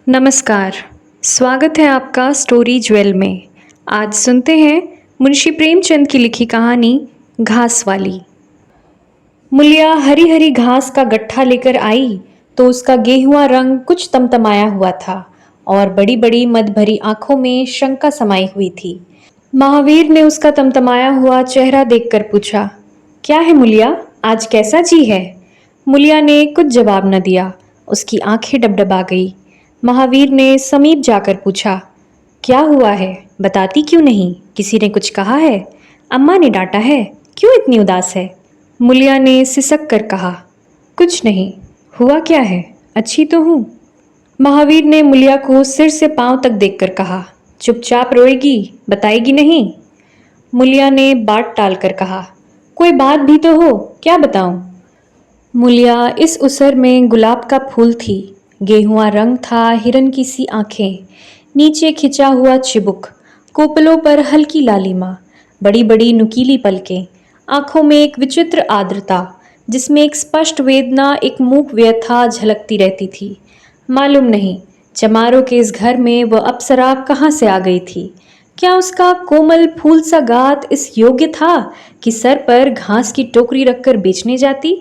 नमस्कार। स्वागत है आपका स्टोरी ज्वेल में। आज सुनते हैं मुंशी प्रेमचंद की लिखी कहानी घास वाली। मुलिया हरी हरी घास का गट्ठा लेकर आई तो उसका गेहुआ रंग कुछ तमतमाया हुआ था और बड़ी बड़ी मद भरी आंखों में शंका समाई हुई थी। महावीर ने उसका तमतमाया हुआ चेहरा देखकर पूछा, क्या है मुलिया, आज कैसा जी है? मुलिया ने कुछ जवाब न दिया। उसकी आंखें डबडबा गई। महावीर ने समीप जाकर पूछा, क्या हुआ है, बताती क्यों नहीं? किसी ने कुछ कहा है? अम्मा ने डांटा है? क्यों इतनी उदास है? मुलिया ने सिसक कर कहा, कुछ नहीं। हुआ क्या है? अच्छी तो हूँ। महावीर ने मुलिया को सिर से पांव तक देखकर कहा, चुपचाप रोएगी, बताएगी नहीं? मुलिया ने बाट टालकर कहा, कोई बात भी तो हो, क्या बताऊं? मुलिया इस उसर में गुलाब का फूल थी। गेहुआ रंग था, हिरन की सी आंखें, नीचे खिंचा हुआ चिबुक, कोपलों पर हल्की लालिमा, बड़ी बड़ी नुकीली पलकें, आंखों में एक विचित्र आर्द्रता जिसमें एक स्पष्ट वेदना, एक मूक व्यथा झलकती रहती थी। मालूम नहीं चमारों के इस घर में वह अप्सरा कहाँ से आ गई थी। क्या उसका कोमल फूल सा गात इस योग्य था कि सर पर घास की टोकरी रखकर बेचने जाती?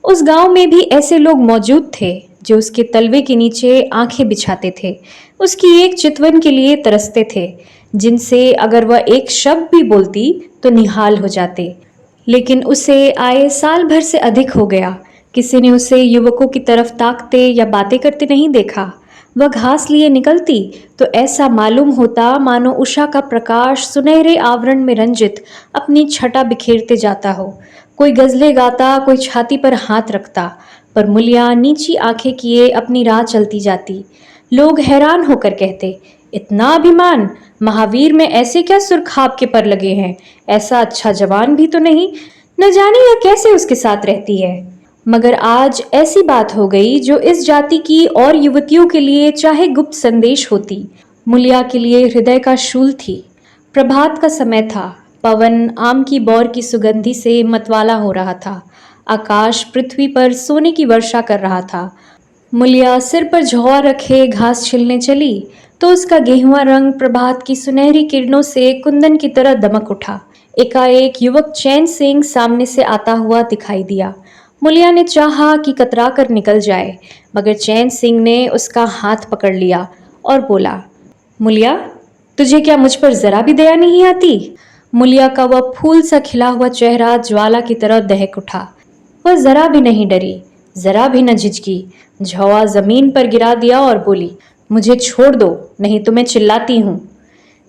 उस गांव में भी ऐसे लोग मौजूद थे जो उसके तलवे के नीचे आंखें बिछाते थे, उसकी एक चितवन के लिए तरसते थे, जिनसे अगर वह एक शब्द भी बोलती तो निहाल हो जाते। लेकिन उसे आए साल भर से अधिक हो गया, किसी ने उसे युवकों की तरफ ताकते या बातें करते नहीं देखा। वह घास लिए निकलती तो ऐसा मालूम होता मानो उषा का प्रकाश सुनहरे आवरण में रंजित अपनी छटा बिखेरते जाता हो। कोई गजलें गाता, कोई छाती पर हाथ रखता, पर मुलिया नीची आंखें किए अपनी राह चलती जाती। लोग हैरान होकर कहते, इतना अभिमान, महावीर में ऐसे क्या सुरखाब के पर लगे हैं? ऐसा अच्छा जवान भी तो नहीं, न जाने यह कैसे उसके साथ रहती है। मगर आज ऐसी बात हो गई जो इस जाति की और युवतियों के लिए चाहे गुप्त संदेश होती, मुलिया के लिए हृदय का शूल थी। प्रभात का समय था। पवन आम की बौर की सुगंधी से मतवाला हो रहा था। आकाश पृथ्वी पर सोने की वर्षा कर रहा था। मुलिया सिर पर झौआ रखे घास छिलने चली तो उसका गेहुआ रंग प्रभात की सुनहरी किरणों से कुंदन की तरह दमक उठा। एकाएक युवक चैन सिंह सामने से आता हुआ दिखाई दिया। मुलिया ने चाहा कि कतरा कर निकल जाए, मगर चैन सिंह ने उसका हाथ पकड़ लिया और बोला, मुलिया, तुझे क्या मुझ पर जरा भी दया नहीं आती? मुलिया का वह फूल सा खिला हुआ चेहरा ज्वाला की तरह दहक उठा। वह जरा भी नहीं डरी, जरा भी न झिझकी। झौआ जमीन पर गिरा दिया और बोली, मुझे छोड़ दो, नहीं तो मैं चिल्लाती हूँ।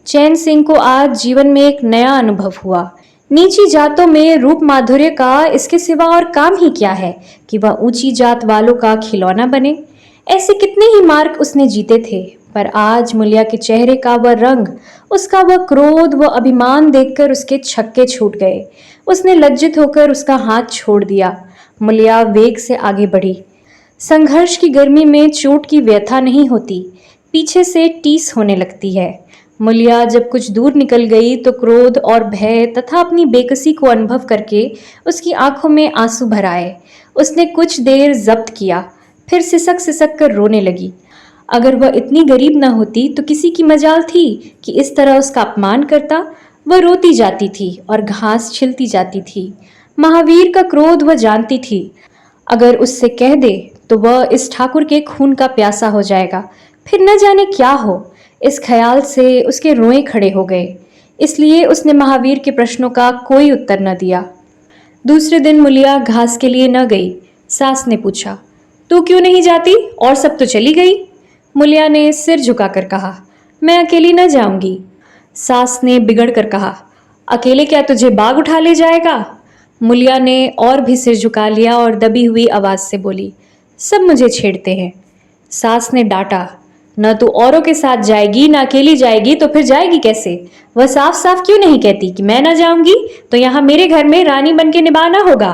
चैन सिंह को आज जीवन में एक नया अनुभव हुआ। नीची जातों में रूप माधुर्य का इसके सिवा और काम ही क्या है कि वह ऊंची जात वालों का खिलौना बने। ऐसे कितने ही मार्ग उसने जीते थे, पर आज मुलिया के चेहरे का वह रंग, उसका वह क्रोध, वह अभिमान देखकर उसके छक्के छूट गए। उसने लज्जित होकर उसका हाथ छोड़ दिया। मुलिया वेग से आगे बढ़ी। संघर्ष की गर्मी में चोट की व्यथा नहीं होती, पीछे से टीस होने लगती है। मुलिया जब कुछ दूर निकल गई तो क्रोध और भय तथा अपनी बेकसी को अनुभव करके उसकी आंखों में आंसू भर आए। उसने कुछ देर जब्त किया, फिर सिसक सिसक कर रोने लगी। अगर वह इतनी गरीब न होती तो किसी की मजाल थी कि इस तरह उसका अपमान करता। वह रोती जाती थी और घास छिलती जाती थी। महावीर का क्रोध वह जानती थी। अगर उससे कह दे तो वह इस ठाकुर के खून का प्यासा हो जाएगा, फिर न जाने क्या हो। इस ख्याल से उसके रोए खड़े हो गए। इसलिए उसने महावीर के प्रश्नों का कोई उत्तर न दिया। दूसरे दिन मुलिया घास के लिए न गई। सास ने पूछा, तू क्यों नहीं जाती? और सब तो चली गई। मुलिया ने सिर झुकाकर कहा, मैं अकेली न जाऊंगी। सास ने बिगड़ कर कहा, अकेले क्या तुझे बाग उठा ले जाएगा? मुलिया ने और भी सिर झुका लिया और दबी हुई आवाज से बोली, सब मुझे छेड़ते हैं। सास ने डांटा, न तू औरों के साथ जाएगी न अकेली जाएगी तो फिर जाएगी कैसे? वह साफ साफ क्यों नहीं कहती कि मैं न जाऊंगी तो यहाँ मेरे घर में रानी बन के निभाना होगा।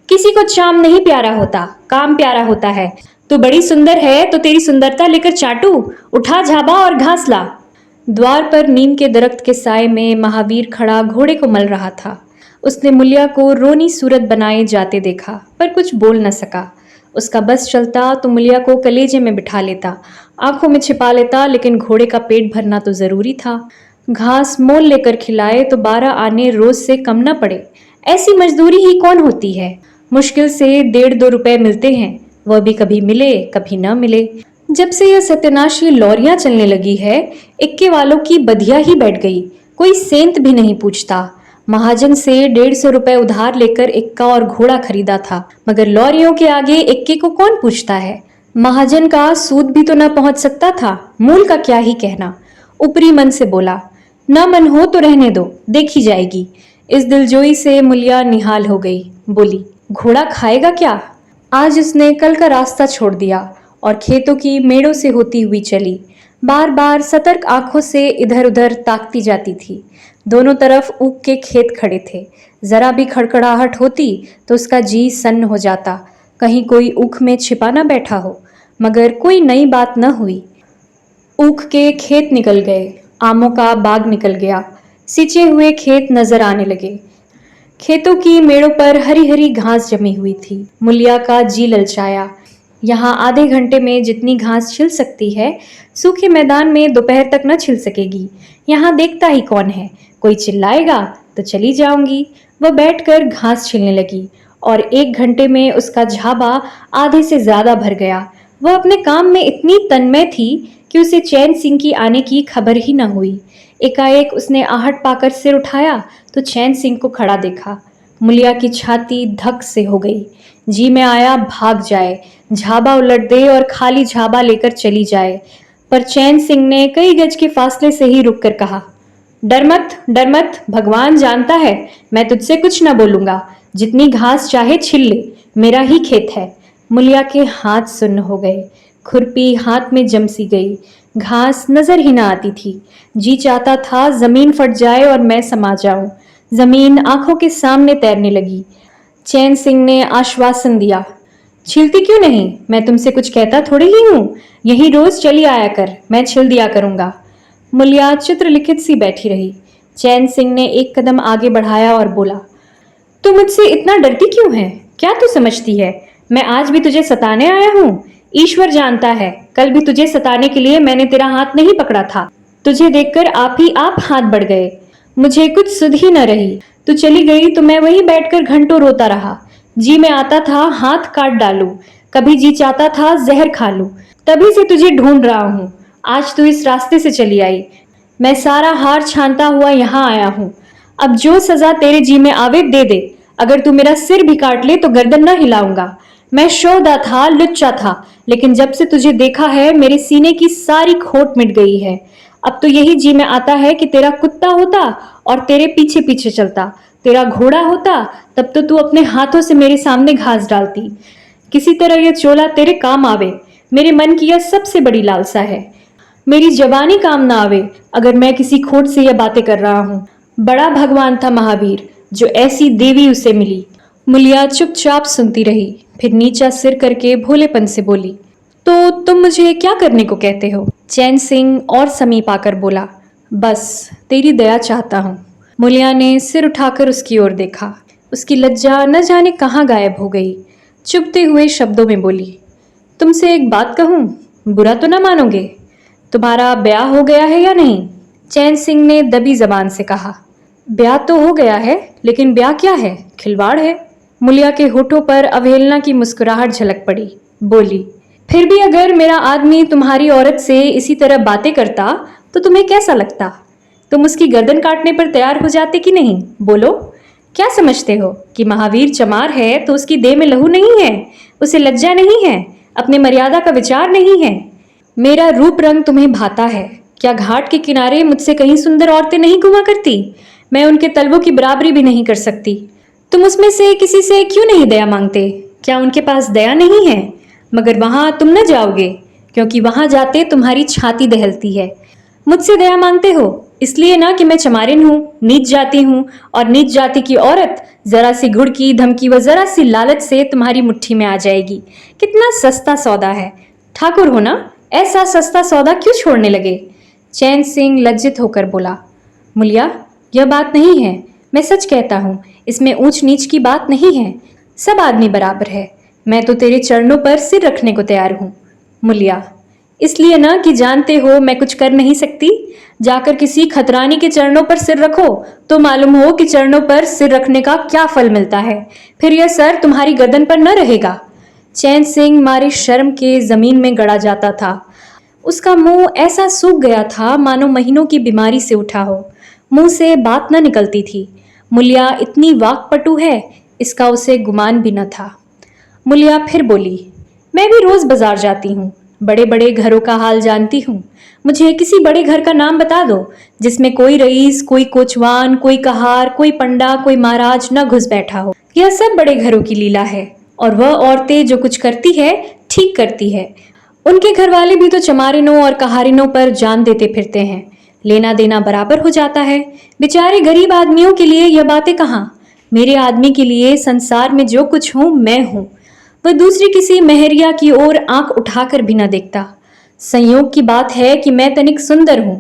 किसी को चाम नहीं प्यारा होता, काम प्यारा होता है। तू बड़ी सुंदर है तो तेरी सुंदरता लेकर चाटू, उठा झाबा और घास ला। द्वार पर नीम के दरख्त के साय में महावीर खड़ा घोड़े को मल रहा था। उसने मुलिया को रोनी सूरत बनाए जाते देखा, पर कुछ बोल न सका। उसका बस चलता तो मुलिया को कलेजे में बिठा लेता, आंखों में छिपा लेता, लेकिन घोड़े का पेट भरना तो जरूरी था। घास मोल लेकर खिलाए तो 12 आने रोज से कम न पड़े। ऐसी मजदूरी ही कौन होती है। मुश्किल से 1.5-2 रुपए मिलते हैं, वह भी कभी मिले कभी न मिले। जब से यह सत्यानाशी लॉरियां चलने लगी है, इक्के वालों की बधिया ही बैठ गई। कोई सेंत भी नहीं पूछता। महाजन से 150 रुपए उधार लेकर इक्का और घोड़ा खरीदा था, मगर लॉरियों के आगे इक्के को कौन पूछता है। महाजन का सूद भी तो न पहुंच सकता था, मूल का क्या ही कहना। ऊपरी मन से बोला, न मन हो तो रहने दो, देखी जाएगी। इस दिलजोई से मुलिया निहाल हो गई। बोली, घोड़ा खाएगा क्या। आज उसने कल का रास्ता छोड़ दिया और खेतों की मेड़ों से होती हुई चली। बार बार सतर्क आंखों से इधर उधर ताकती जाती थी। दोनों तरफ ऊख के खेत खड़े थे। जरा भी खड़खड़ाहट होती तो उसका जी सन्न हो जाता, कहीं कोई ऊख में छिपा न बैठा हो। मगर कोई नई बात न हुई। ऊख के खेत निकल गए, आमों का बाग निकल गया, सिंचे हुए खेत नजर आने लगे। खेतों की मेड़ों पर हरी हरी घास जमी हुई थी। मुलिया का जी ललचाया। यहाँ आधे घंटे में जितनी घास छिल सकती है, सूखे मैदान में दोपहर तक न छिल सकेगी। यहाँ देखता ही कौन है, कोई चिल्लाएगा तो चली जाऊंगी। वह बैठकर घास छिलने लगी और 1 घंटे में उसका झाबा आधे से ज्यादा भर गया। वह अपने काम में इतनी तन्मय थी कि उसे चैन सिंह की आने की खबर ही न हुई। एकाएक उसने आहट पाकर सिर उठाया तो चैन सिंह को खड़ा देखा। मुलिया की छाती धक से हो गई। जी में आया भाग जाए, झाबा उलट दे और खाली झाबा लेकर चली जाए, पर चैन सिंह ने कई गज के फासले से ही रुककर कहा, डर मत, भगवान जानता है मैं तुझसे कुछ न बोलूंगा। जितनी घास चाहे छिल ले, मेरा ही खेत है। मुलिया के हाथ सुन्न हो गए, खुरपी हाथ में जम सी गई, घास नजर ही ना आती थी। जी चाहता था जमीन फट जाए और मैं समा जाऊं। जमीन आंखों के सामने तैरने लगी। चैन सिंह ने आश्वासन दिया, छिलती क्यों नहीं, मैं तुमसे कुछ कहता थोड़ी ही हूं। यही रोज चली आया कर, मैं छिल दिया करूंगा। मुलिया चित्रलिखित सी बैठी रही। चैन सिंह ने एक कदम आगे बढ़ाया और बोला, तू मुझसे इतना डरती क्यों है, क्या तू समझती है मैं आज भी तुझे सताने आया हूं। ईश्वर जानता है, कल भी तुझे सताने के लिए मैंने तेरा हाथ नहीं पकड़ा था। तुझे देखकर आप ही आप हाथ बढ़ गए। मुझे कुछ सुध ही न रही। तू चली गई तो मैं वहीं बैठकर घंटों रोता रहा। जी में आता था हाथ काट डालूं, कभी जी चाहता था जहर खा लूं। तभी से तुझे ढूंढ रहा हूं। आज तू इस रास्ते से चली आई, मैं सारा हार छानता हुआ यहाँ आया हूं। अब जो सजा तेरे जी में आवे दे दे। अगर तू मेरा सिर भी काट ले तो गर्दन न हिलाऊंगा। मैं शोधा था, लुच्चा था, लेकिन जब से तुझे देखा है मेरे सीने की सारी खोट मिट गई है। अब तो यही जी में आता है कि तेरा कुत्ता होता और तेरे पीछे पीछे चलता। तेरा घोड़ा होता तब तो तू अपने हाथों से मेरे सामने घास डालती। किसी तरह यह चोला तेरे काम आवे, मेरे मन की यह सबसे बड़ी लालसा है। मेरी जवानी काम ना आवे अगर मैं किसी खोट से यह बातें कर रहा हूं। बड़ा भगवान था महावीर, जो ऐसी देवी उसे मिली। मुलिया चुपचाप सुनती रही, फिर नीचा सिर करके भोलेपन से बोली, तो तुम मुझे क्या करने को कहते हो। चैन सिंह और समीप आकर बोला, बस तेरी दया चाहता हूँ। मुलिया ने सिर उठाकर उसकी ओर देखा। उसकी लज्जा न जाने कहाँ गायब हो गई। चुभते हुए शब्दों में बोली, तुमसे एक बात कहूँ, बुरा तो ना मानोगे। तुम्हारा ब्याह हो गया है या नहीं। चैन सिंह ने दबी जबान से कहा, ब्याह तो हो गया है, लेकिन ब्याह क्या है, खिलवाड़ है। मुलिया के होठों पर अवहेलना की मुस्कुराहट झलक पड़ी। बोली, फिर भी अगर मेरा आदमी तुम्हारी औरत से इसी तरह बातें करता तो तुम्हें कैसा लगता। तुम उसकी गर्दन काटने पर तैयार हो जाते कि नहीं। बोलो, क्या समझते हो कि महावीर चमार है तो उसकी देह में लहू नहीं है, उसे लज्जा नहीं है, अपने मर्यादा का विचार नहीं है। मेरा रूप रंग तुम्हें भाता है। क्या घाट के किनारे मुझसे कहीं सुंदर औरतें नहीं घुमा करती। मैं उनके तलवों की बराबरी भी नहीं कर सकती। तुम उसमें से किसी से क्यों नहीं दया मांगते। क्या उनके पास दया नहीं है। मगर वहां तुम न जाओगे, क्योंकि वहां जाते तुम्हारी छाती दहलती है। मुझसे दया मांगते हो इसलिए ना कि मैं चमारिन हूं, नीच जाति हूं, और नीच जाति की औरत जरा सी घुड़की धमकी व जरा सी लालच से तुम्हारी मुट्ठी में आ जाएगी। कितना सस्ता सौदा है। ठाकुर हो ना, ऐसा सस्ता सौदा क्यों छोड़ने लगे। चैन सिंह लज्जित होकर बोला, मुलिया, यह बात नहीं है, मैं सच कहता हूं, इसमें ऊंच नीच की बात नहीं है। सब आदमी बराबर है। मैं तो तेरे चरणों पर सिर रखने को तैयार हूं। मुलिया, इसलिए ना कि जानते हो मैं कुछ कर नहीं सकती। जाकर किसी खतरानी के चरणों पर सिर रखो तो मालूम हो कि चरणों पर सिर रखने का क्या फल मिलता है। फिर यह सर तुम्हारी गर्दन पर न रहेगा। चैन सिंह मारे शर्म के जमीन में गड़ा जाता था। उसका मुंह ऐसा सूख गया था मानो महीनों की बीमारी से उठा हो। मुंह से बात न निकलती थी। मुलिया इतनी वाक्पटु है, इसका उसे गुमान भी न था। मुलिया फिर बोली, मैं भी रोज बाजार जाती हूँ, बड़े बड़े घरों का हाल जानती हूँ। मुझे किसी बड़े घर का नाम बता दो जिसमें कोई रईस, कोई कोचवान, कोई कहार, कोई पंडा, कोई महाराज न घुस बैठा हो। यह सब बड़े घरों की लीला है और वह औरतें जो कुछ करती है ठीक करती है। उनके घर वाले भी तो चमारिनों और कहारिनों पर जान देते फिरते हैं। लेना देना बराबर हो जाता है। बेचारे गरीब आदमियों के लिए यह बातें कहाँ। मेरे आदमी के लिए संसार में जो कुछ हूं मैं हूं। वह दूसरी किसी मेहरिया की ओर आंख उठाकर भी न देखता। संयोग की बात है कि मैं तनिक सुंदर हूं,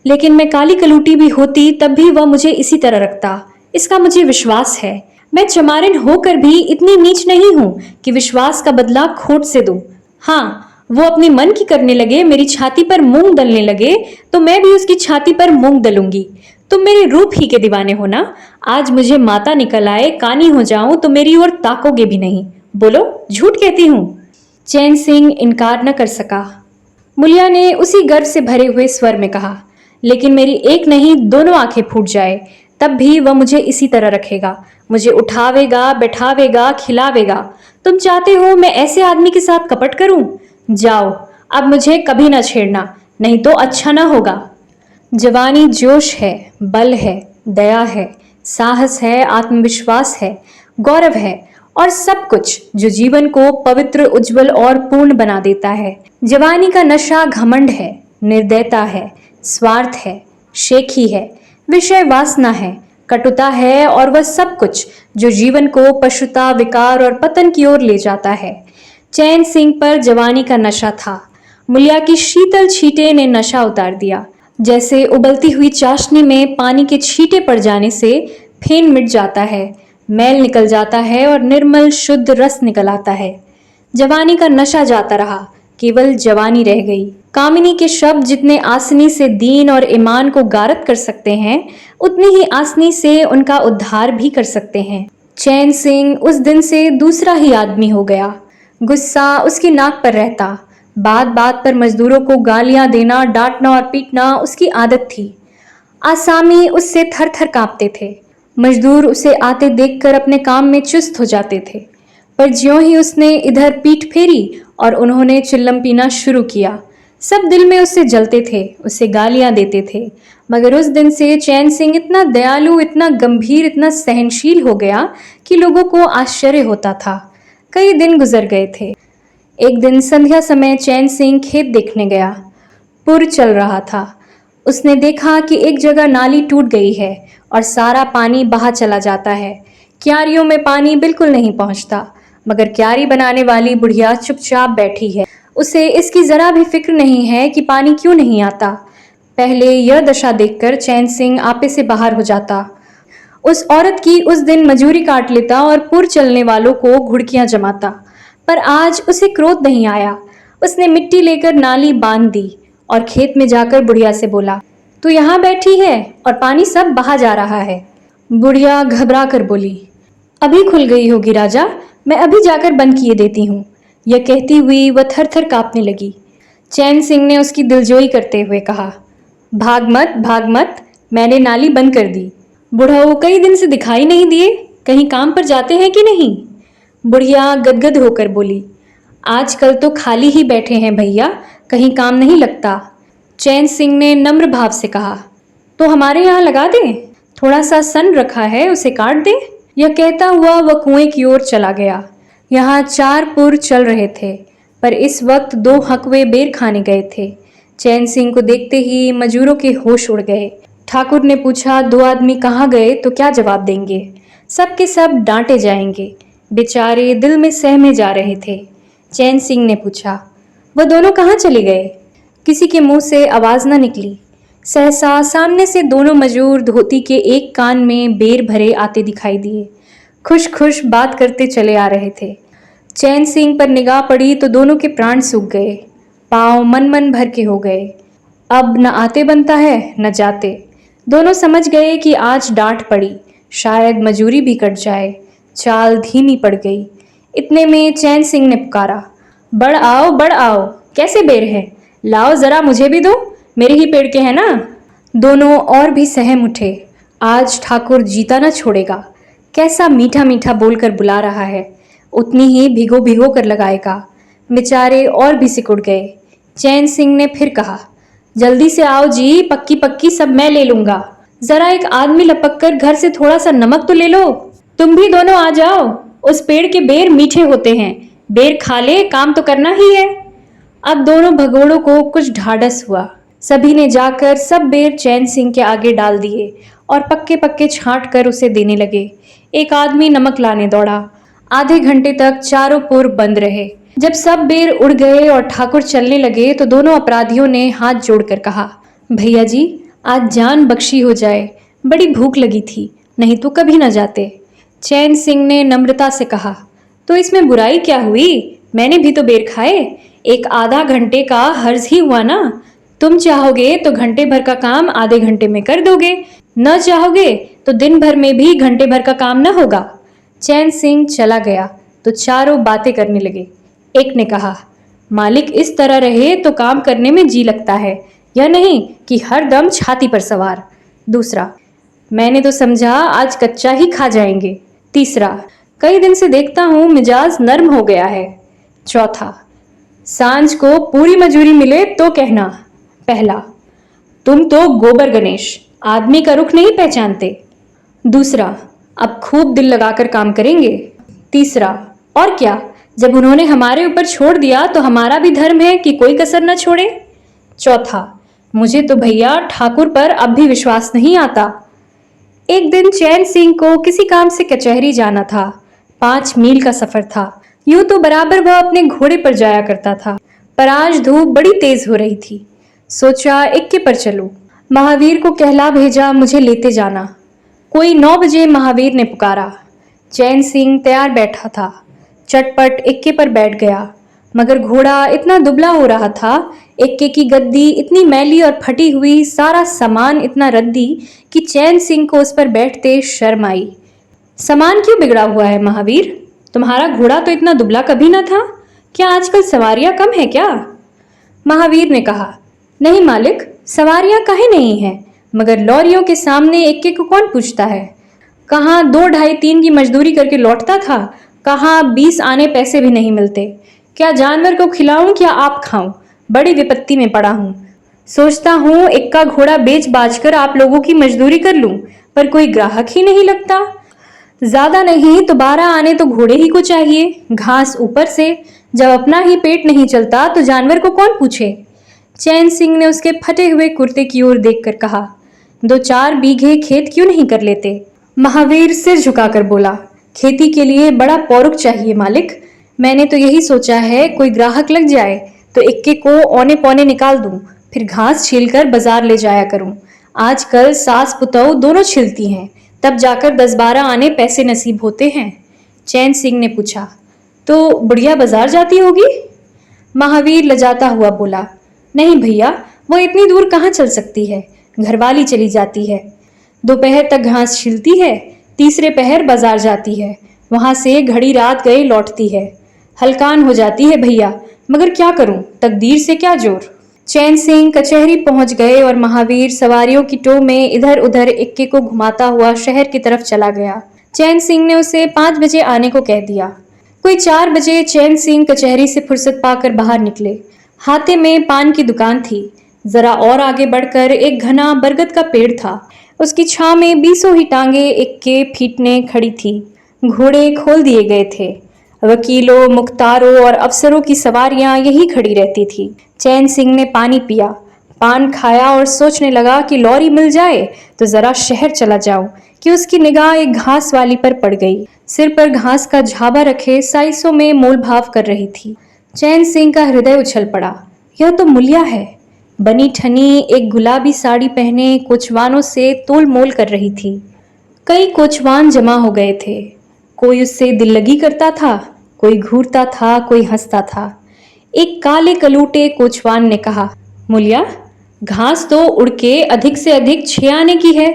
लेकिन मैं काली कलूटी भी होती तब भी वह मुझे इसी तरह रखता। इसका मुझे विश्वास है। मैं चमारिन होकर भी इतनी नीच नहीं हूं कि विश्वास का बदला खोट से दूं। हाँ, वो अपनी मन की करने लगे, मेरी छाती पर मूंग दलने लगे तो मैं भी उसकी छाती पर मूंग दलूंगी। तुम मेरे रूप ही के दीवाने हो ना। आज मुझे माता निकल आए, कानी हो जाऊं तो मेरी ओर ताकोगे भी नहीं। बोलो, झूठ कहती हूं? चैन सिंह इनकार न कर सका। मुलिया ने उसी गर्व से भरे हुए स्वर में कहा, लेकिन मेरी एक नहीं दोनों आंखें फूट जाए तब भी वह मुझे इसी तरह रखेगा। मुझे उठावेगा, बैठावेगा, खिलावेगा। तुम चाहते हो मैं ऐसे आदमी के साथ कपट करूं? जाओ, अब मुझे कभी न छेड़ना, नहीं तो अच्छा ना होगा। जवानी जोश है, बल है, दया है, साहस है, आत्मविश्वास है, गौरव है और सब कुछ जो जीवन को पवित्र, उज्जवल और पूर्ण बना देता है। जवानी का नशा घमंड है, निर्दयता है, स्वार्थ है, शेखी है, विषय वासना है, कटुता है और वह सब कुछ जो जीवन को पशुता, विकार और पतन की ओर ले जाता है। चैन सिंह पर जवानी का नशा था। मुलिया की शीतल छींटे ने नशा उतार दिया। जैसे उबलती हुई चाशनी में पानी के छींटे पड़ जाने से फेन मिट जाता है, मैल निकल जाता है और निर्मल शुद्ध रस निकल आता है। जवानी का नशा जाता रहा, केवल जवानी रह गई। कामिनी के शब्द जितने आसनी से दीन और ईमान को गारत कर सकते हैं, उतनी ही आसनी से उनका उद्धार भी कर सकते हैं। चैन सिंह उस दिन से दूसरा ही आदमी हो गया। गुस्सा उसकी नाक पर रहता। बात बात पर मजदूरों को गालियां देना, डांटना और पीटना उसकी आदत थी। आसामी उससे थर थर कांपते थे। मजदूर उसे आते देखकर अपने काम में चुस्त हो जाते थे। पर ज्यों ही उसने इधर पीठ फेरी और उन्होंने चिल्लम पीना शुरू किया, सब दिल में उससे जलते थे, उसे गालियां देते थे। मगर उस दिन से चैन सिंह इतना दयालु, इतना गंभीर, इतना सहनशील हो गया कि लोगों को आश्चर्य होता था। कई दिन गुजर गए थे। एक दिन संध्या समय चैन सिंह खेत देखने गया। पुर चल रहा था। उसने देखा कि एक जगह नाली टूट गई है और सारा पानी बहा चला जाता है। क्यारियों में पानी बिल्कुल नहीं पहुंचता, मगर क्यारी बनाने वाली बुढ़िया चुपचाप बैठी है। उसे इसकी जरा भी फिक्र नहीं है कि पानी क्यों नहीं आता। पहले यह दशा देखकर चैन सिंह आपे से बाहर हो जाता। उस औरत की उस दिन मजूरी काट लेता और पुर चलने वालों को घुड़कियां जमाता। पर आज उसे क्रोध नहीं आया। उसने मिट्टी लेकर नाली बांध दी और खेत में जाकर बुढ़िया से बोला, तू यहाँ बैठी है और पानी सब बहा जा रहा है। बुढ़िया घबरा कर बोली, अभी खुल गई होगी राजा, मैं अभी जाकर बंद किए देती हूँ। यह कहती हुई वह थर थर कांपने लगी। चैन सिंह ने उसकी दिलजोई करते हुए कहा, भाग मत, मैंने नाली बंद कर दी। बुढ़ाऊ कई दिन से दिखाई नहीं दिए, कहीं काम पर जाते हैं कि नहीं? बुढ़िया गदगद होकर बोली, आजकल तो खाली ही बैठे हैं भैया, कहीं काम नहीं लगता। चैन सिंह ने नम्र भाव से कहा, तो हमारे यहाँ लगा दें, थोड़ा सा सन रखा है उसे काट दे। यह कहता हुआ वह कुएं की ओर चला गया। यहाँ 4 पुर चल रहे थे, पर इस वक्त 2 हकवे बेर खाने गए थे। चैन सिंह को देखते ही मजूरों के होश उड़ गए। ठाकुर ने पूछा, 2 आदमी कहाँ गए तो क्या जवाब देंगे? सब के सब डांटे जाएंगे। बेचारे दिल में सहमे जा रहे थे। चैन सिंह ने पूछा, वह दोनों कहाँ चले गए? किसी के मुंह से आवाज न निकली। सहसा सामने से दोनों मजूर धोती के एक कान में बेर भरे आते दिखाई दिए। खुश खुश बात करते चले आ रहे थे। चैन सिंह पर निगाह पड़ी तो दोनों के प्राण सूख गए। पाँव मन मन भर के हो गए। अब न आते बनता है न जाते। दोनों समझ गए कि आज डांट पड़ी, शायद मजूरी भी कट जाए। चाल धीमी पड़ गई। इतने में चैन सिंह ने पुकारा, बढ़ आओ, कैसे बेर है, लाओ जरा मुझे भी दो, मेरे ही पेड़ के हैं ना। दोनों और भी सहम उठे। आज ठाकुर जीता न छोड़ेगा। कैसा मीठा मीठा बोलकर बुला रहा है, उतनी ही भिगो भिगो कर लगाएगा। बेचारे और भी सिकुड़ गए। चैन सिंह ने फिर कहा, जल्दी से आओ जी, पक्की पक्की सब मैं ले लूंगा। जरा एक आदमी लपक कर घर से थोड़ा सा नमक तो ले लो। तुम भी दोनों आ जाओ, उस पेड़ के बेर मीठे होते हैं, बेर खा ले, काम तो करना ही है। अब दोनों भगोड़ों को कुछ ढाढ़स हुआ। सभी ने जाकर सब बेर चैन सिंह के आगे डाल दिए और पक्के पक्के छांट कर उसे देने लगे। एक आदमी नमक लाने दौड़ा। आधे घंटे तक चारों पुर बंद रहे। जब सब बेर उड़ गए और ठाकुर चलने लगे तो दोनों अपराधियों ने हाथ जोड़कर कहा, भैया जी, आज जान बख्शी हो जाए, बड़ी भूख लगी थी, नहीं तो कभी न जाते। चैन सिंह ने नम्रता से कहा, तो इसमें बुराई क्या हुई, मैंने भी तो बेर खाए, एक आधा घंटे का हर्ज ही हुआ ना। तुम चाहोगे तो घंटे भर का काम आधे घंटे में कर दोगे, न चाहोगे तो दिन भर में भी घंटे भर का काम न होगा। चैन सिंह चला गया तो चारों बातें करने लगे। एक ने कहा, मालिक इस तरह रहे तो काम करने में जी लगता है, यह नहीं कि हर दम छाती पर सवार। दूसरा, मैंने तो समझा आज कच्चा ही खा जाएंगे। तीसरा, कई दिन से देखता हूं मिजाज नर्म हो गया है। चौथा, सांझ को पूरी मजूरी मिले तो कहना। पहला, तुम तो गोबर गणेश, आदमी का रुख नहीं पहचानते। दूसरा, अब खूब दिल लगाकर काम करेंगे। तीसरा, और क्या, जब उन्होंने हमारे ऊपर छोड़ दिया तो हमारा भी धर्म है कि कोई कसर न छोड़े। चौथा, मुझे तो भैया ठाकुर पर अब भी विश्वास नहीं आता। एक दिन चैन सिंह को किसी काम से कचहरी जाना था। 5 मील का सफर था। यूं तो बराबर वह अपने घोड़े पर जाया करता था, पर आज धूप बड़ी तेज हो रही थी। सोचा इक्के पर चलूं। महावीर को कहला भेजा मुझे लेते जाना। कोई 9 बजे महावीर ने पुकारा। चैन सिंह तैयार बैठा था, चटपट इक्के पर बैठ गया, मगर घोड़ा इतना दुबला हो रहा था, इक्के की गद्दी इतनी मैली और फटी हुई, सारा सामान इतना रद्दी कि चैन सिंह को उस पर बैठते शर्म आई। सामान क्यों बिगड़ा हुआ है महावीर? तुम्हारा घोड़ा तो इतना दुबला कभी न था, क्या आजकल सवारियां कम है क्या? महावीर ने कहा, नहीं मालिक, सवारियां काहे नहीं है, मगर लॉरियों के सामने इक्के को कौन पूछता है। कहाँ 2 ढाई 3 की मजदूरी करके लौटता था, कहाँ 20 आने पैसे भी नहीं मिलते। क्या जानवर को खिलाऊं क्या आप खाऊं, बड़ी विपत्ति में पड़ा हूं। सोचता हूं इक्का घोड़ा बेच बाज कर आप लोगों की मजदूरी कर लूं, पर कोई ग्राहक ही नहीं लगता। ज्यादा नहीं तो 12 आने तो घोड़े ही को चाहिए, घास ऊपर से। जब अपना ही पेट नहीं चलता तो जानवर को कौन पूछे। चैन सिंह ने उसके फटे हुए कुर्ते की ओर देखकर कहा, 2-4 बीघे खेत क्यों नहीं कर लेते? महावीर सिर झुकाकर बोला, खेती के लिए बड़ा पौरुख चाहिए मालिक। मैंने तो यही सोचा है कोई ग्राहक लग जाए तो इक्के को औने पौने निकाल दूं, फिर घास छीलकर बाजार ले जाया करूं। आजकल सास पुतौह दोनों छिलती हैं, तब जाकर 10-12 आने पैसे नसीब होते हैं। चैन सिंह ने पूछा, तो बुढ़िया बाजार जाती होगी? महावीर लजाता हुआ बोला, नहीं भैया, वो इतनी दूर कहाँ चल सकती है, घरवाली चली जाती है। दोपहर तक घास छीलती है, तीसरे पहर बाजार जाती है, वहां से घड़ी रात गए लौटती है। हलकान हो जाती है भैया, मगर क्या करूं, तकदीर से क्या जोर। चैन सिंह कचहरी पहुंच गए और महावीर सवारियों की टो में इधर उधर इक्के को घुमाता हुआ शहर की तरफ चला गया। चैन सिंह ने उसे 5 बजे आने को कह दिया। कोई 4 बजे चैन सिंह कचहरी से फुर्सत पाकर बाहर निकले। हाथे में पान की दुकान थी। जरा और आगे बढ़कर एक घना बरगद का पेड़ था। उसकी छां में 20 ही टांगे इक्के फीटने खड़ी थी। घोड़े खोल दिए गए थे। वकीलों, मुख्तारों और अफसरों की सवारियां यही खड़ी रहती थी। चैन सिंह ने पानी पिया, पान खाया और सोचने लगा कि लॉरी मिल जाए तो जरा शहर चला जाऊं, कि उसकी निगाह एक घास वाली पर पड़ गई। सिर पर घास का झाबा रखे साइसों में मोल भाव कर रही थी। चैन सिंह का हृदय उछल पड़ा। यह तो मुलिया है। बनी ठनी एक गुलाबी साड़ी पहने कोचवानों से तोल मोल कर रही थी। कई कोचवान जमा हो गए थे। कोई उससे दिल लगी करता था, कोई घूरता था, कोई हंसता था। एक काले कलूटे कोचवान ने कहा। मुलिया, घास तो उड़ के अधिक से अधिक 6 आने की है।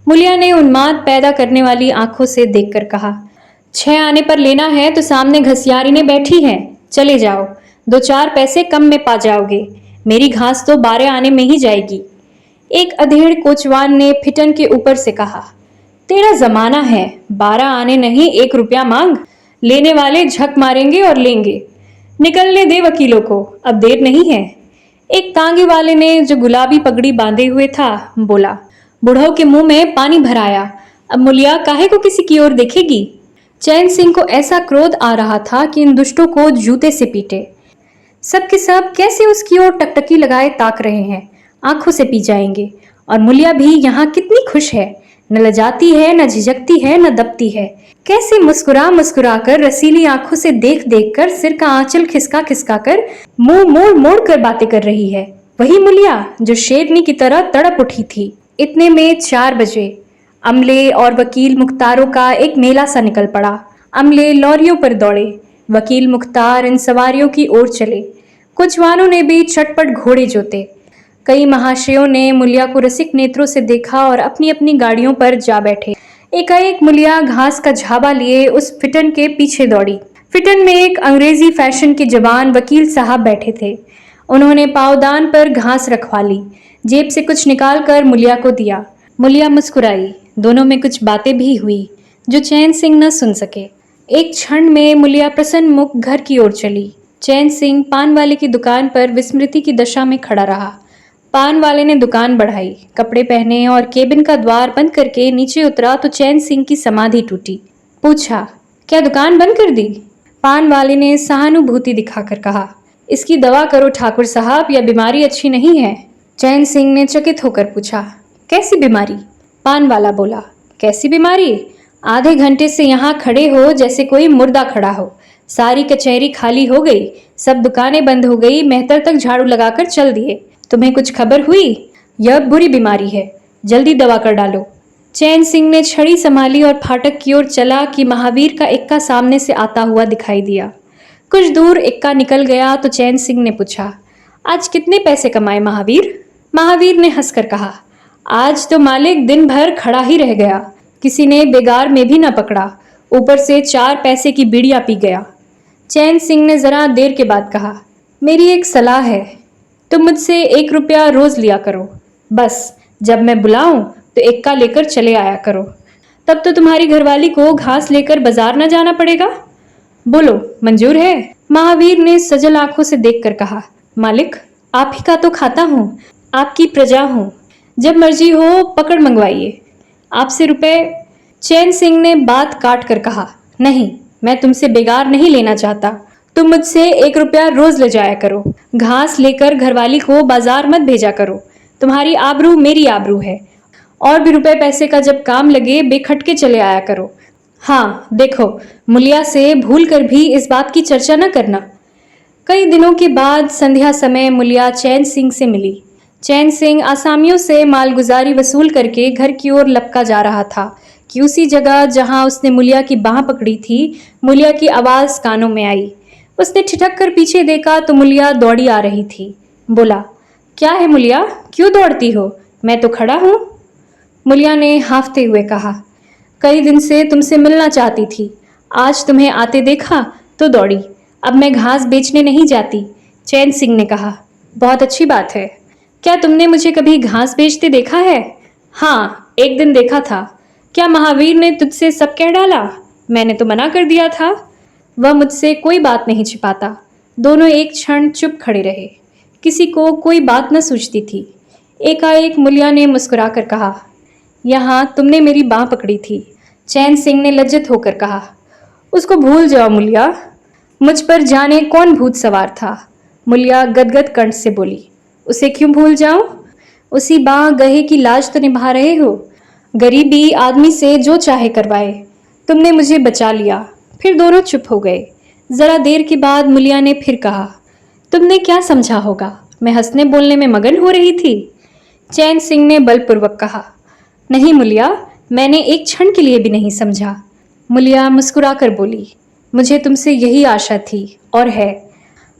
मुलिया ने उन्माद पैदा करने वाली आंखों से देखकर कहा। 6 आने पर लेना है तो सामने घसियारी ने बैठी है, चले जाओ, 2-4 पैसे कम में पा जाओगे। मेरी घास तो 12 आने में ही जाएगी। एक अधेड़ कोचवान ने फिटन के ऊपर से कहा। तेरा जमाना है, 12 आने नहीं 1 रुपया मांग। लेने वाले झक मारेंगे और लेंगे। निकलने दे वकीलों को, अब देर नहीं है। एक तांगे वाले ने, जो गुलाबी पगड़ी बांधे हुए था, बोला। बुढ़ऊ के मुंह में पानी भराया। अब मुलिया काहे को किसी की ओर देखेगी। चैन सिंह को ऐसा क्रोध आ रहा था कि इन दुष्टों को जूते से पीटे। सब के सब कैसे उसकी ओर टकटकी लगाए ताक रहे हैं, आंखों से पी जाएंगे। और मुलिया भी यहाँ कितनी खुश है, न लजाती है, न झिझकती है, न दबती है। कैसे मुस्कुरा मुस्कुरा कर, रसीली आंखों से देख देख कर, सिर का आंचल खिसका खिसका कर, मुंह मोड़ मोड़ कर बातें कर रही है। वही मुलिया जो शेरनी की तरह तड़प उठी थी। इतने में 4 बजे। अमले और वकील मुख्तारों का एक मेला सा निकल पड़ा। अमले लॉरियों पर दौड़े, वकील मुख्तार इन सवारियों की ओर चले। कुचवानों ने भी चटपट घोड़े जोते। कई महाशयों ने मुलिया को रसिक नेत्रों से देखा और अपनी अपनी गाड़ियों पर जा बैठे। एकाएक मुलिया घास का झाबा लिए उस फिटन के पीछे दौड़ी। फिटन में एक अंग्रेजी फैशन के जवान वकील साहब बैठे थे। उन्होंने पावदान पर घास रखवा ली, जेब से कुछ निकालकर मुलिया को दिया। मुलिया मुस्कुराई। दोनों में कुछ बातें भी हुई जो चैन सिंह न सुन सके। एक क्षण में मुलिया प्रसन्न मुख घर की ओर चली। चैन सिंह पान वाले की दुकान पर विस्मृति की दशा में खड़ा रहा। पान वाले ने दुकान बढ़ाई, कपड़े पहने और केबिन का द्वार बंद करके नीचे उतरा तो चैन सिंह की समाधि टूटी। पूछा, क्या दुकान बंद कर दी? पान वाले ने सहानुभूति दिखाकर कहा, इसकी दवा करो ठाकुर साहब, यह बीमारी अच्छी नहीं है। चैन सिंह ने चकित होकर पूछा, कैसी बीमारी? पान वाला बोला, कैसी बीमारी? आधे घंटे से यहाँ खड़े हो जैसे कोई मुर्दा खड़ा हो। सारी कचहरी खाली हो गई, सब दुकानें बंद हो गई, मेहतर तक झाड़ू लगाकर चल दिए। तुम्हें कुछ खबर हुई? यह बुरी बीमारी है, जल्दी दवा कर डालो। चैन सिंह ने छड़ी संभाली और फाटक की ओर चला कि महावीर का इक्का सामने से आता हुआ दिखाई दिया। कुछ दूर इक्का निकल गया तो चैन सिंह ने पूछा, आज कितने पैसे कमाए महावीर? महावीर ने हंसकर कहा, आज तो मालिक दिन भर खड़ा ही रह गया, किसी ने बेगार में भी न पकड़ा, ऊपर से 4 पैसे की बीड़ियां पी गया। चैन सिंह ने जरा देर के बाद कहा, मेरी एक सलाह है, तुम मुझसे 1 रुपया रोज लिया करो। बस जब मैं बुलाऊं तो इक्का लेकर चले आया करो। तब तो तुम्हारी घरवाली को घास लेकर बाजार न जाना पड़ेगा। बोलो, मंजूर है? महावीर ने सजल आंखों से देखकर कहा, मालिक आप ही का तो खाता हूँ, आपकी प्रजा हूँ, जब मर्जी हो पकड़ मंगवाइए। आपसे रुपए? चैन सिंह ने बात काट कर कहा, नहीं, मैं तुमसे बेगार नहीं लेना चाहता, तुम मुझसे 1 रुपया रोज ले जाया करो। घास लेकर घरवाली को बाजार मत भेजा करो, तुम्हारी आबरू मेरी आबरू है। और भी रुपए पैसे का जब काम लगे बेखटके चले आया करो। हाँ देखो, मुलिया से भूल कर भी इस बात की चर्चा न करना। कई दिनों के बाद संध्या समय मुलिया चैन सिंह से मिली। चैन सिंह आसामियों से मालगुजारी वसूल करके घर की ओर लपका जा रहा था कि उसी जगह जहां उसने मुलिया की बाह पकड़ी थी, मुलिया की आवाज कानों में आई। उसने ठिठक कर पीछे देखा तो मुलिया दौड़ी आ रही थी। बोला, क्या है मुलिया, क्यों दौड़ती हो? मैं तो खड़ा हूं। मुलिया ने हांफते हुए कहा, कई दिन से तुमसे मिलना चाहती थी, आज तुम्हें आते देखा तो दौड़ी। अब मैं घास बेचने नहीं जाती। चैन सिंह ने कहा, बहुत अच्छी बात है। क्या तुमने मुझे कभी घास बेचते देखा है? हाँ, एक दिन देखा था। क्या महावीर ने तुझसे सब कह डाला? मैंने तो मना कर दिया था। वह मुझसे कोई बात नहीं छिपाता। दोनों एक क्षण चुप खड़े रहे। किसी को कोई बात न सूझती थी। एकाएक मुलिया ने मुस्कुरा कर कहा, यहाँ तुमने मेरी बाह पकड़ी थी। चैन सिंह ने लज्जित होकर कहा, उसको भूल जाओ मुलिया, मुझ पर जाने कौन भूत सवार था। मुलिया गदगद कंठ से बोली, उसे क्यों भूल जाऊं? उसी बाह गहे की लाज तो निभा रहे हो। गरीबी आदमी से जो चाहे करवाए। तुमने मुझे बचा लिया। फिर दोनों चुप हो गए। जरा देर के बाद मुलिया ने फिर कहा, तुमने क्या समझा होगा? मैं हंसने बोलने में मगन हो रही थी। चैन सिंह ने बलपूर्वक कहा, नहीं मुलिया, मैंने एक क्षण के लिए भी नहीं समझा। मुलिया मुस्कुराकर बोली, मुझे तुमसे यही आशा थी और है।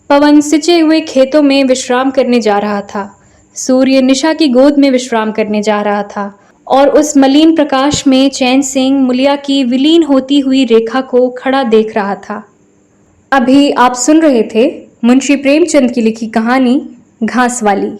पवन सिंचे हुए खेतों में विश्राम करने जा रहा था। सूर्य निशा की गोद में विश्राम करने जा रहा था और उस मलिन प्रकाश में चैन सिंह मुलिया की विलीन होती हुई रेखा को खड़ा देख रहा था। अभी आप सुन रहे थे मुंशी प्रेमचंद की लिखी कहानी घासवाली।